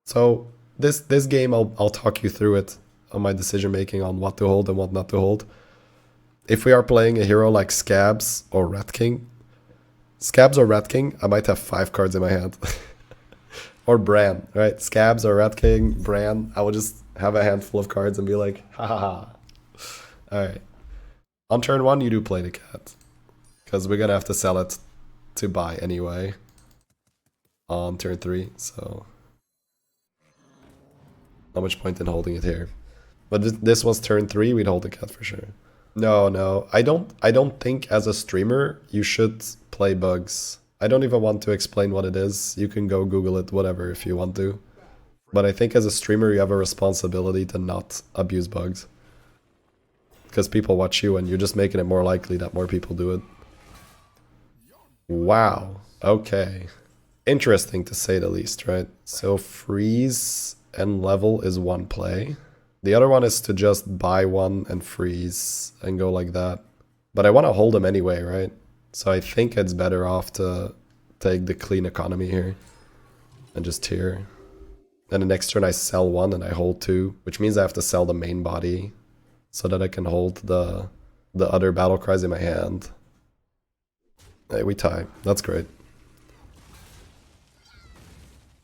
So this game, I'll talk you through it on my decision making on what to hold and what not to hold. If we are playing a hero like Scabs or Rat King, Scabs or Rat King, I might have 5 cards in my hand. Or Bran, right? Scabs or Rat King, Bran, I will just have a handful of cards and be like, ha ha ha. Alright. On turn 1, you do play the cat. Because we're gonna have to sell it to buy anyway. On turn 3, so... not much point in holding it here. But this was turn 3, we'd hold the cat for sure. No, I don't think as a streamer you should play bugs. I don't even want to explain what it is. You can go Google it, whatever, if you want to. But I think as a streamer you have a responsibility to not abuse bugs. Because people watch you and you're just making it more likely that more people do it. Wow. Okay. Interesting to say the least, right? So freeze and level is one play. The other one is to just buy one and freeze and go like that. But I want to hold them anyway, right? So I think it's better off to take the clean economy here and just tier. Then the next turn I sell one and I hold 2, which means I have to sell the main body so that I can hold the other battle cries in my hand. Hey, we tie. That's great.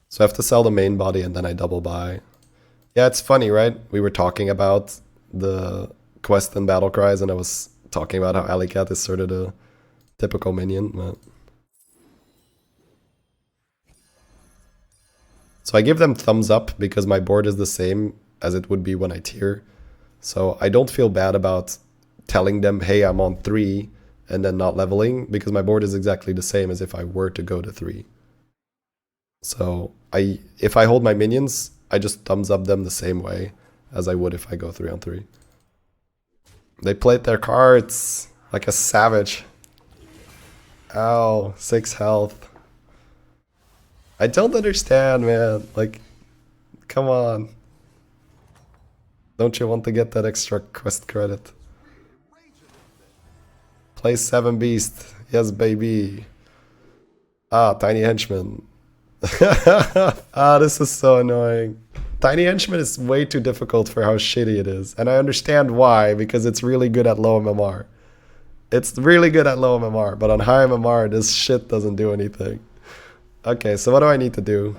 So I have to sell the main body and then I double buy. Yeah, it's funny, right? We were talking about the quest and battle cries and I was talking about how Alley Cat is sort of the typical minion. But... so I give them thumbs up because my board is the same as it would be when I tier. So I don't feel bad about telling them, hey, I'm on 3 and then not leveling because my board is exactly the same as if I were to go to 3. So if I hold my minions, I just thumbs up them the same way as I would if I go 3 on 3. They played their cards like a savage. Ow, 6 health. I don't understand, man. Like, come on. Don't you want to get that extra quest credit? Play 7 Beast. Yes, baby. Ah, Tiny Henchman. Ah, this is so annoying. Tiny Henchman is way too difficult for how shitty it is. And I understand why, because it's really good at low MMR. It's really good at low MMR, but on high MMR, this shit doesn't do anything. Okay, so what do I need to do?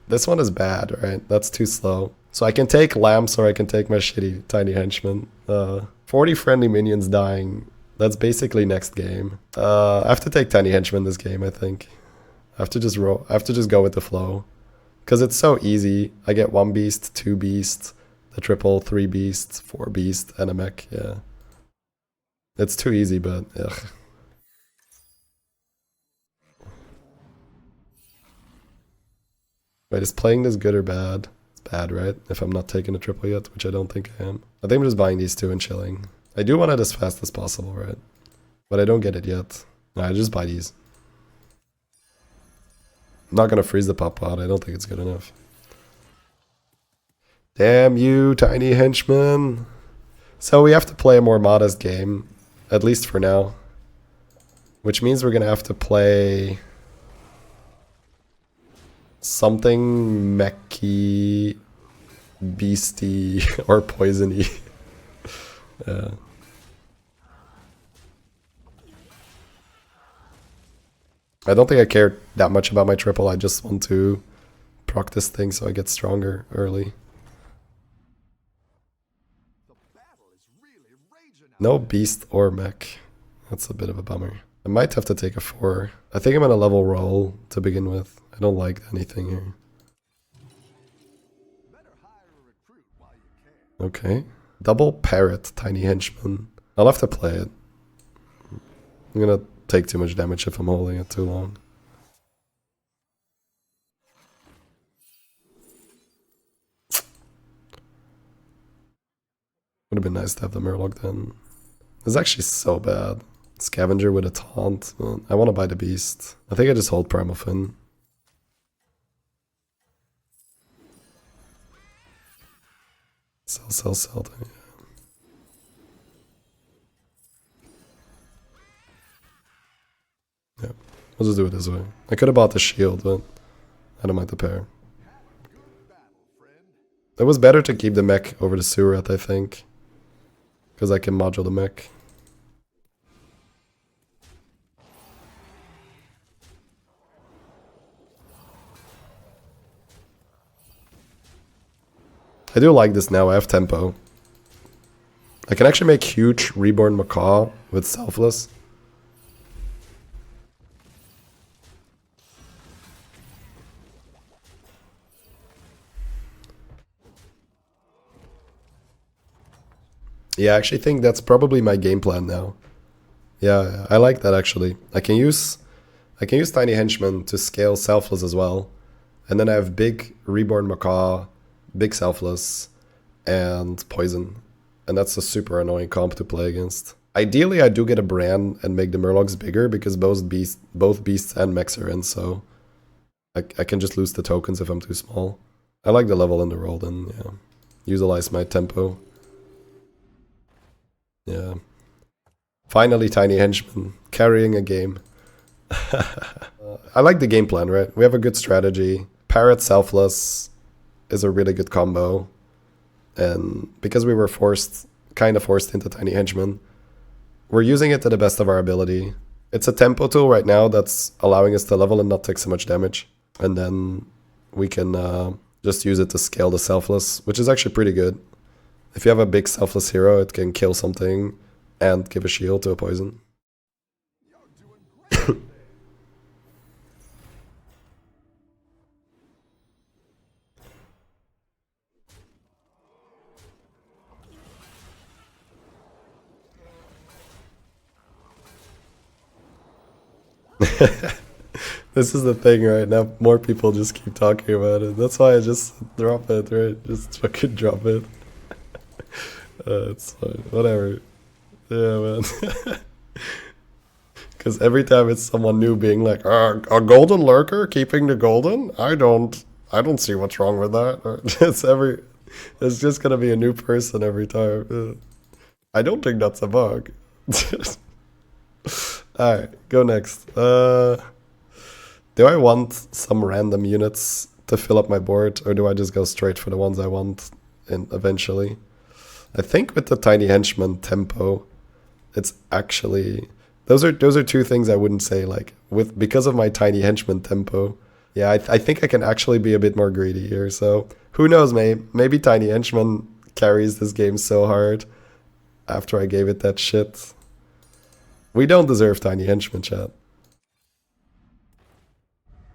This one is bad, right? That's too slow. So I can take lamps or I can take my shitty Tiny Henchman. 40 friendly minions dying. That's basically next game. I have to take Tiny Henchman this game, I think. I have to just roll. I have to just go with the flow. Because it's so easy. I get 1 beast, 2 beasts, the triple, 3 beasts, 4 beasts, and a mech. Yeah. It's too easy, but ugh. Wait, is playing this good or bad? It's bad, right? If I'm not taking a triple yet, which I don't think I am. I think I'm just buying these 2 and chilling. I do want it as fast as possible, right? But I don't get it yet. No, I just buy these. I'm not gonna freeze the pop pot. I don't think it's good enough. Damn you, Tiny Henchman. So we have to play a more modest game, at least for now. Which means we're gonna have to play something mechy, beastie, or poisony. Yeah. I don't think I care that much about my triple. I just want to proc this thing so I get stronger early. No beast or mech. That's a bit of a bummer. I might have to take a 4. I think I'm on a level roll to begin with. I don't like anything here. Okay. Double parrot, Tiny Henchman. I'll have to play it. I'm gonna take too much damage if I'm holding it too long. Would have been nice to have the Murloc then. It's actually so bad. Scavenger with a taunt. I want to buy the beast. I think I just hold Primal Fin. Sell. Yeah, we'll just do it this way. I could have bought the shield, but I don't mind the pair. It was better to keep the mech over the Surat, I think. Because I can module the mech. I do like this now, I have tempo. I can actually make huge Reborn Macaw with Selfless. Yeah, I actually think that's probably my game plan now. Yeah, I like that actually. I can use Tiny Henchman to scale Selfless as well. And then I have big Reborn Macaw, big Selfless, and Poison. And that's a super annoying comp to play against. Ideally, I do get a Brand and make the Murlocs bigger because both beasts and mechs are in, so I can just lose the tokens if I'm too small. I like the level in the roll, then yeah. Utilize my tempo. Yeah. Finally, Tiny Henchman carrying a game. I like the game plan, right? We have a good strategy. Parrot Selfless is a really good combo. And because we were kind of forced into Tiny Henchman, we're using it to the best of our ability. It's a tempo tool right now that's allowing us to level and not take so much damage. And then we can just use it to scale the Selfless, which is actually pretty good. If you have a big Selfless hero, it can kill something and give a shield to a poison. This is the thing right now. More people just keep talking about it. That's why I just drop it, right? Just fucking drop it. It's fine. Whatever. Yeah, man. Because every time it's someone new being like, a golden lurker keeping the golden? I don't see what's wrong with that. It's just gonna be a new person every time. I don't think that's a bug. Alright, go next. Do I want some random units to fill up my board, or do I just go straight for the ones I want eventually? I think with the Tiny Henchman tempo, it's actually those are two things I wouldn't say like because of my Tiny Henchman tempo. Yeah, I think I can actually be a bit more greedy here. So who knows, maybe Tiny Henchman carries this game so hard after I gave it that shit. We don't deserve Tiny Henchman, chat.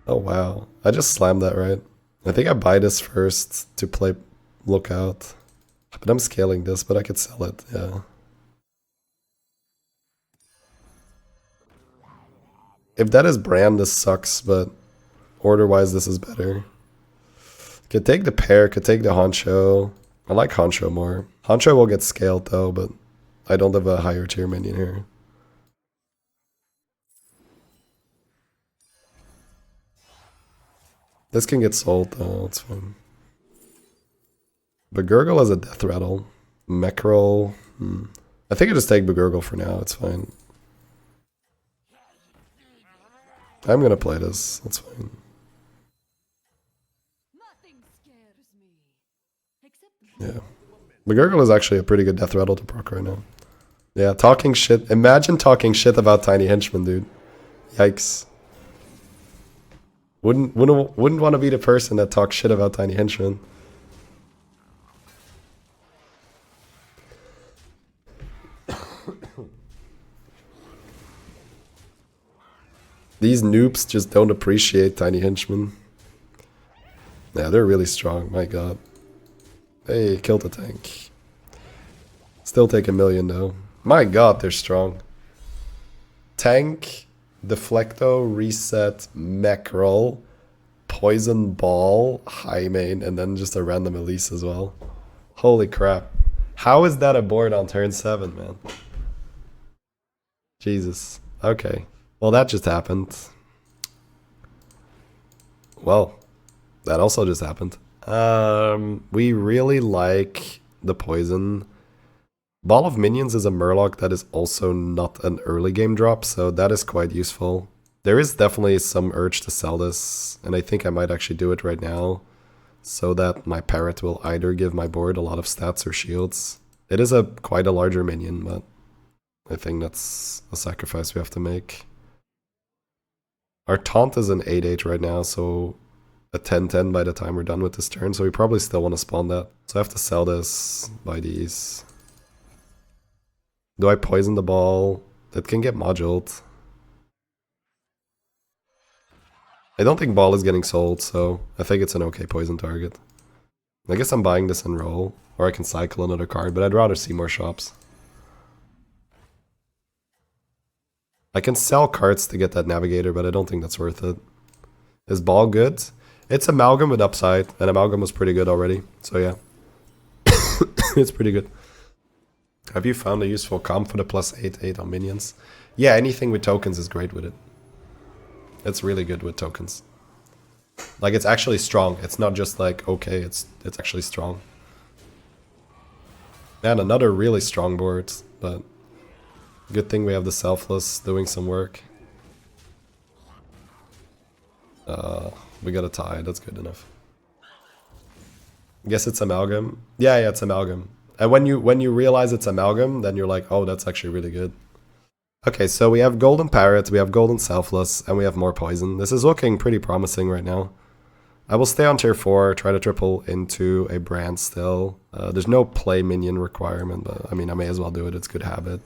Oh wow, I just slammed that, right? I think I buy this first to play Lookout. But I'm scaling this, but I could sell it, yeah. If that is Brand, this sucks, but order-wise, this is better. Could take the pair, could take the Honcho. I like Honcho more. Honcho will get scaled though, but I don't have a higher tier minion here. This can get sold though, it's fine. Begurgle has a death rattle. Meckrel. I think I just take Begurgle for now, it's fine. I'm gonna play this, that's fine. Yeah. Begurgle is actually a pretty good death rattle to proc right now. Yeah, talking shit. Imagine talking shit about Tiny Henchman, dude. Yikes. Wouldn't want to be the person that talks shit about Tiny Henchman. These noobs just don't appreciate Tiny Henchmen. Yeah, they're really strong, my god. Hey, killed the tank. Still take 1 million though. My god, they're strong. Tank, Deflecto, Reset, Meckrel, Poison Ball, High Main, and then just a random Elise as well. Holy crap. How is that a board on turn 7, man? Jesus. Okay. Well, that just happened. Well, that also just happened. We really like the poison. Ball of Minions is a Murloc that is also not an early game drop, so that is quite useful. There is definitely some urge to sell this, and I think I might actually do it right now. so that my parrot will either give my board a lot of stats or shields. It is quite a larger minion, but I think that's a sacrifice we have to make. Our taunt is an 8-8 right now, so a 10-10 by the time we're done with this turn, so we probably still want to spawn that. So I have to sell this by these. Do I poison the ball? It can get moduled. I don't think ball is getting sold, so I think it's an okay poison target. I guess I'm buying this and roll, or I can cycle another card, but I'd rather see more shops. I can sell cards to get that navigator, but I don't think that's worth it. Is ball good? It's amalgam with upside, and amalgam was pretty good already, so yeah. It's pretty good. Have you found a useful comp for the plus 8/8 on minions? Yeah, anything with tokens is great with it. It's really good with tokens. Like, it's actually strong. It's not just like, okay, it's actually strong. Man, another really strong board, but good thing we have the Selfless doing some work. We got a tie, that's good enough. I guess it's amalgam. Yeah, it's amalgam. And when you realize it's amalgam, then you're like, oh, that's actually really good. Okay, so we have golden parrot, we have golden selfless, and we have more poison. This is looking pretty promising right now. I will stay on tier 4, try to triple into a brand still. There's no play minion requirement, but I mean, I may as well do it, it's good habit.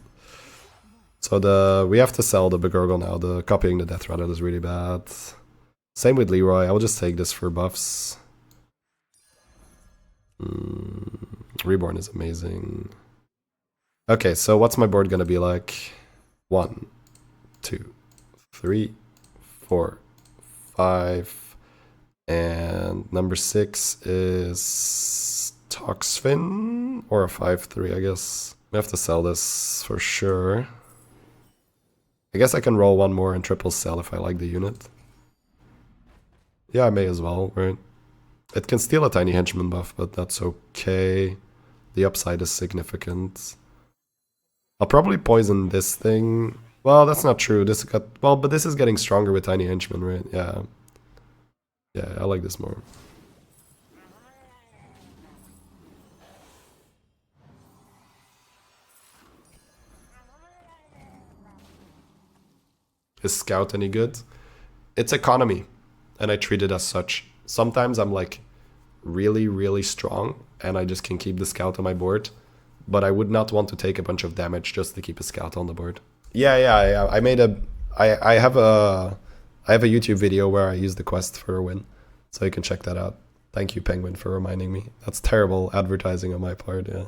So we have to sell the Begurgle now, the copying the Death Rattle is really bad. Same with Leroy, I will just take this for buffs. Reborn is amazing. Okay, so what's my board gonna be like? 1, 2, 3, 4, 5, and number 6 is Toxfin, or a 5/3, I guess. We have to sell this for sure. I guess I can roll one more and triple sell if I like the unit. Yeah, I may as well, right? It can steal a tiny henchman buff, but that's okay. The upside is significant. I'll probably poison this thing. Well, that's not true. This got but this is getting stronger with tiny henchman, right? Yeah. Yeah, I like this more. Is Scout any good? It's economy, and I treat it as such. Sometimes I'm like really, really strong, and I just can keep the Scout on my board. But I would not want to take a bunch of damage just to keep a Scout on the board. Yeah. I have a YouTube video where I use the quest for a win, so you can check that out. Thank you, Penguin, for reminding me. That's terrible advertising on my part. Yeah.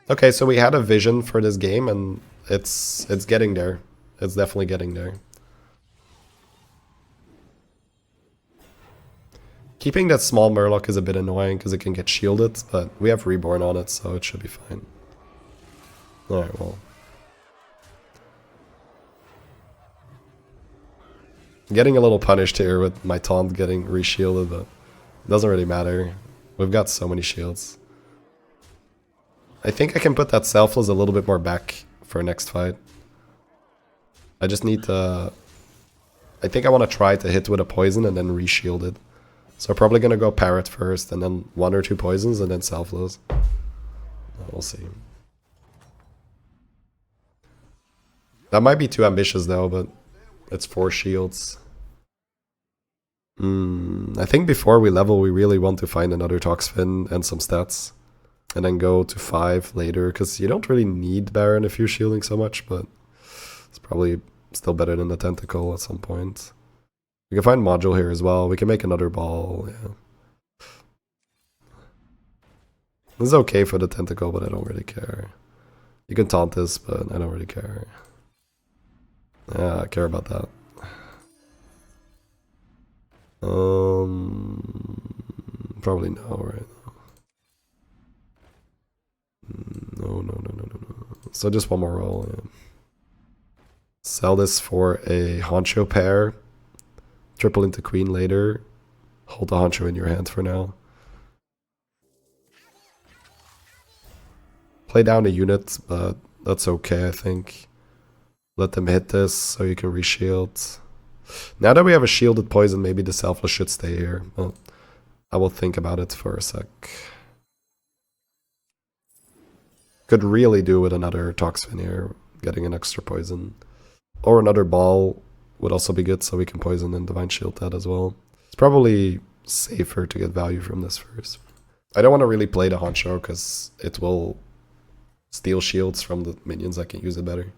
Okay, so we had a vision for this game, and it's getting there. It's definitely getting there. Keeping that small Murloc is a bit annoying because it can get shielded, but we have Reborn on it, so it should be fine. Alright, well. Getting a little punished here with my taunt getting re-shielded, but it doesn't really matter. We've got so many shields. I think I can put that Selfless a little bit more back for next fight. I just need to... I think I want to try to hit with a poison and then re-shield it. So I'm probably going to go Parrot first, and then 1 or 2 poisons, and then Selfless. We'll see. That might be too ambitious though, but it's 4 shields. I think before we level, we really want to find another Toxfin and some stats. And then go to 5 later, because you don't really need Baron if you're shielding so much, but it's probably still better than the Tentacle at some point. We can find Module here as well. We can make another ball, yeah. This is okay for the Tentacle, but I don't really care. You can taunt this, but I don't really care. Yeah, I care about that. Probably no, right? No. So just one more roll. Yeah. Sell this for a Honcho pair. Triple into Queen later. Hold the Honcho in your hand for now. Play down a unit, but that's okay, I think. Let them hit this so you can reshield. Now that we have a shielded poison, maybe the Selfless should stay here. Well, I will think about it for a sec. Could really do with another Toxin here, getting an extra poison. Or another ball would also be good, so we can poison and Divine Shield that as well. It's probably safer to get value from this first. I don't want to really play the Honcho because it will steal shields from the minions. I can use it better.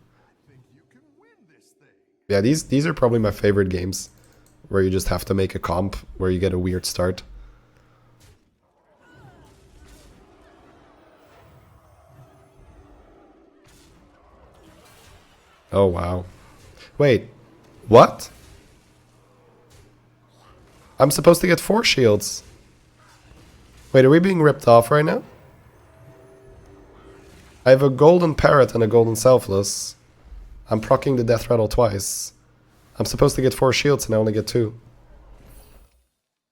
Yeah, these are probably my favorite games, where you just have to make a comp where you get a weird start. Oh wow. Wait, what? I'm supposed to get 4 shields. Wait, are we being ripped off right now? I have a golden parrot and a golden selfless. I'm proccing the death rattle twice. I'm supposed to get 4 shields and I only get 2.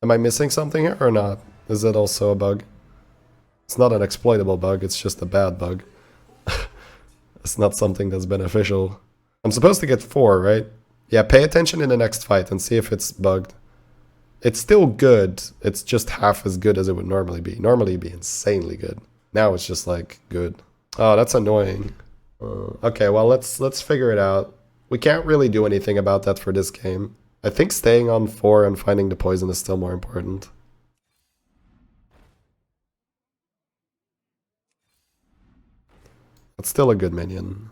Am I missing something here or not? Is it also a bug? It's not an exploitable bug, it's just a bad bug. It's not something that's beneficial. I'm supposed to get 4, right? Yeah, pay attention in the next fight and see if it's bugged. It's still good, it's just half as good as it would normally be. Normally it'd be insanely good. Now it's just like, good. Oh, that's annoying. Okay, well, let's figure it out. We can't really do anything about that for this game. I think staying on 4 and finding the poison is still more important. It's still a good minion.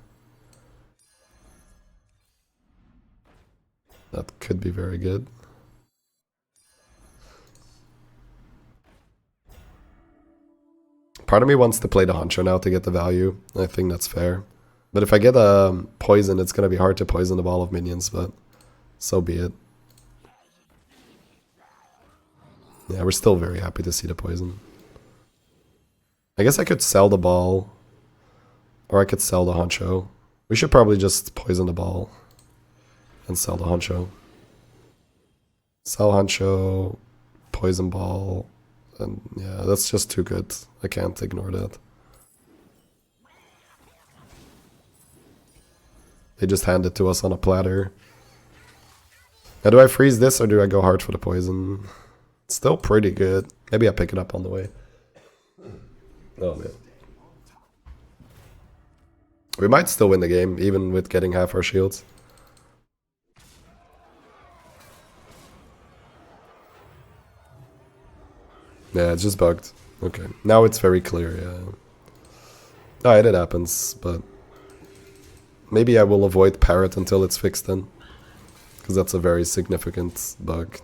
That could be very good. Part of me wants to play the Honcho now to get the value. I think that's fair. But if I get a poison, it's going to be hard to poison the ball of minions, but so be it. Yeah, we're still very happy to see the poison. I guess I could sell the ball, or I could sell the Honcho. We should probably just poison the ball and sell the Honcho. Sell Honcho, poison ball, and yeah, that's just too good. I can't ignore that. They just hand it to us on a platter. Now, do I freeze this or do I go hard for the poison? It's still pretty good. Maybe I pick it up on the way. Oh, man. We might still win the game, even with getting half our shields. Yeah, it's just bugged. Okay, now it's very clear, yeah. Alright, it happens, but maybe I will avoid parrot until it's fixed then. Because that's a very significant bug.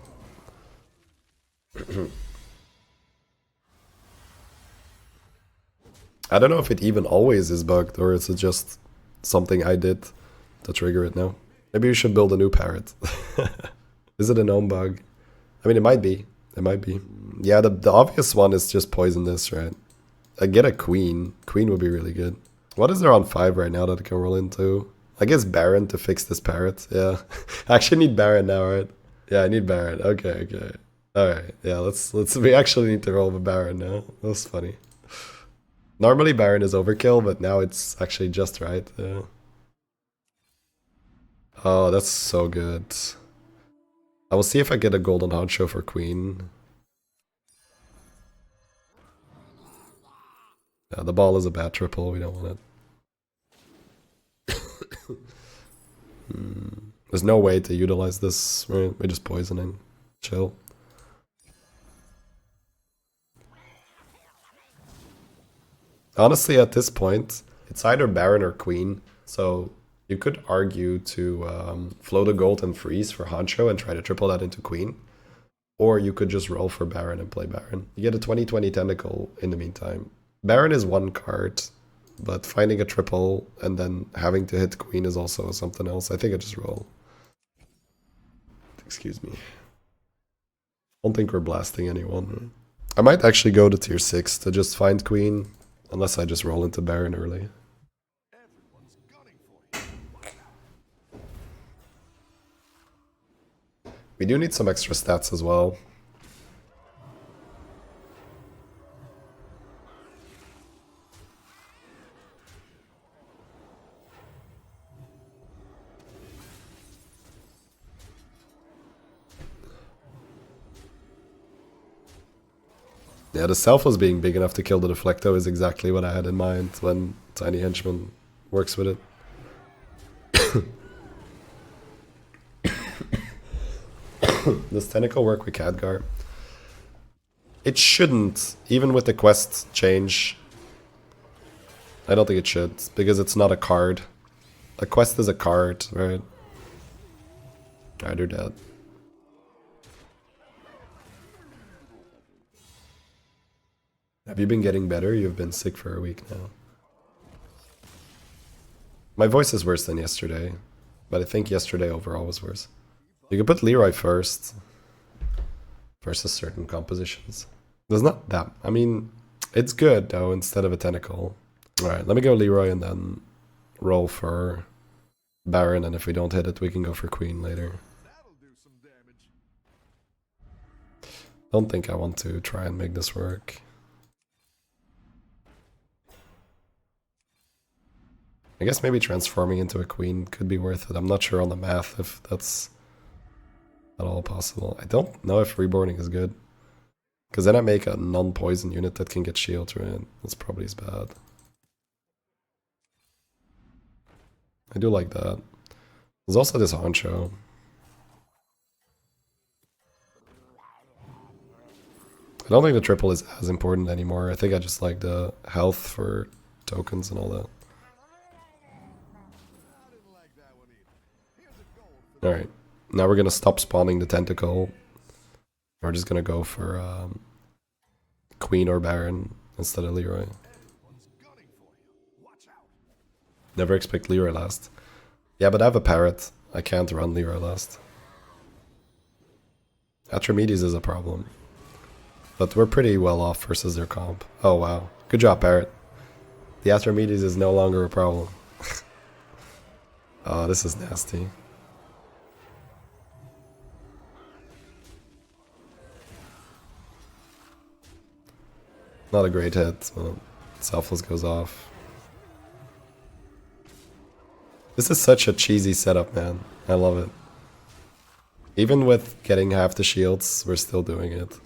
I don't know if it even always is bugged, or is it just something I did to trigger it now. Maybe we should build a new parrot. Is it a gnome bug? I mean, it might be. It might be. Yeah, the obvious one is just poison this, right? I get a queen. Queen would be really good. What is there on 5 right now that I can roll into? I guess Baron to fix this parrot. Yeah. I actually need Baron now, right? Yeah, I need Baron. Okay, okay. Alright, yeah, let's we actually need to roll with Baron now. That's funny. Normally Baron is overkill, but now it's actually just right. Yeah. Oh, that's so good. I will see if I get a golden honcho for queen. Yeah, the ball is a bad triple, we don't want it. There's no way to utilize this, right? We're just poisoning. Chill. Honestly, at this point, it's either Baron or Queen, so you could argue to float a gold and freeze for Honcho and try to triple that into Queen. Or you could just roll for Baron and play Baron. You get a 20/20 tentacle in the meantime. Baron is one card, but finding a triple and then having to hit Queen is also something else. I think I just roll. Excuse me. I don't think we're blasting anyone. I might actually go to tier 6 to just find Queen, unless I just roll into Baron early. We do need some extra stats as well. Yeah, the selfless being big enough to kill the Deflecto is exactly what I had in mind when Tiny Henchman works with it. Does Tentacle work with Khadgar? It shouldn't, even with the quest change. I don't think it should, because it's not a card. A quest is a card, right? Alright, they're dead. Have you been getting better? You've been sick for a week now. My voice is worse than yesterday, but I think yesterday overall was worse. You can put Leroy first versus certain compositions. There's not that. I mean, it's good though instead of a tentacle. Alright, let me go Leroy and then roll for Baron, and if we don't hit it, we can go for Queen later. Don't think I want to try and make this work. I guess maybe transforming into a Queen could be worth it. I'm not sure on the math if that's at all possible. I don't know if reborning is good. Because then I make a non-poison unit that can get shield, right? That's probably as bad. I do like that. There's also this Honcho. I don't think the triple is as important anymore. I think I just like the health for tokens and all that. Alright, now we're gonna stop spawning the tentacle. We're just gonna go for Queen or Baron instead of Leroy. Never expect Leroy last. Yeah, but I have a parrot. I can't run Leroy last. Atramedes is a problem. But we're pretty well off versus their comp. Oh wow. Good job, Parrot. The Atramedes is no longer a problem. Oh, this is nasty. Not a great hit, but Selfless goes off. This is such a cheesy setup, man. I love it. Even with getting half the shields, we're still doing it.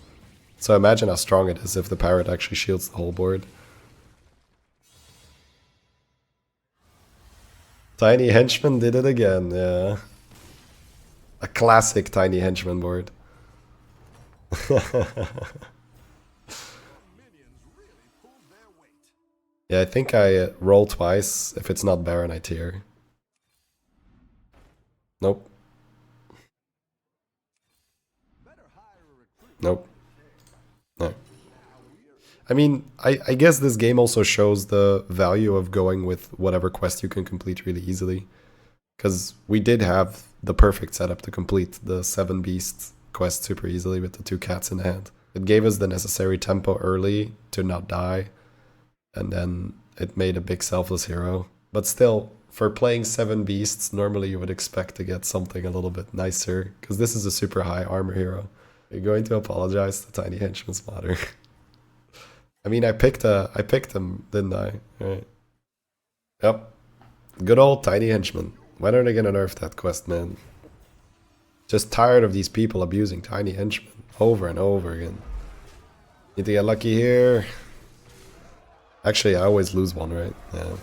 So imagine how strong it is if the Parrot actually shields the whole board. Tiny Henchman did it again, yeah. A classic Tiny Henchman board. Yeah, I think I roll twice. If it's not Baron, I tier. Nope. Nope. No. I mean, I guess this game also shows the value of going with whatever quest you can complete really easily. Because we did have the perfect setup to complete the 7 Beasts quest super easily with the 2 cats in hand. It gave us the necessary tempo early to not die. And then it made a big selfless hero. But still, for playing 7 Beasts, normally you would expect to get something a little bit nicer. Because this is a super high armor hero. You're going to apologize to Tiny Henchman's mother. I mean, I picked him, didn't I? Right. Yep. Good old Tiny Henchman. When are they gonna nerf that quest, man? Just tired of these people abusing Tiny Henchmen over and over again. Need to get lucky here. Actually, I always lose one, right? Yeah.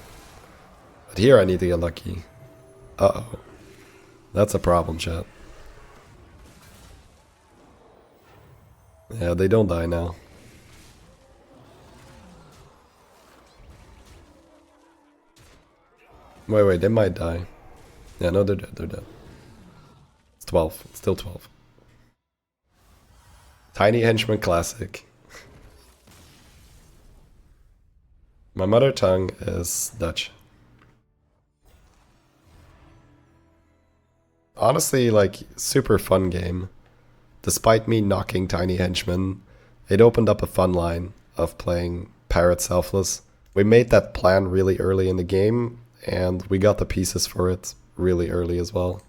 But here I need to get lucky. Uh-oh. That's a problem, chat. Yeah, they don't die now. Wait, they might die. Yeah, no, they're dead, It's 12, it's still 12. Tiny Henchman Classic. My mother tongue is Dutch. Honestly, like, super fun game. Despite me knocking Tiny Henchman, it opened up a fun line of playing Parrot Selfless. We made that plan really early in the game, and we got the pieces for it really early as well.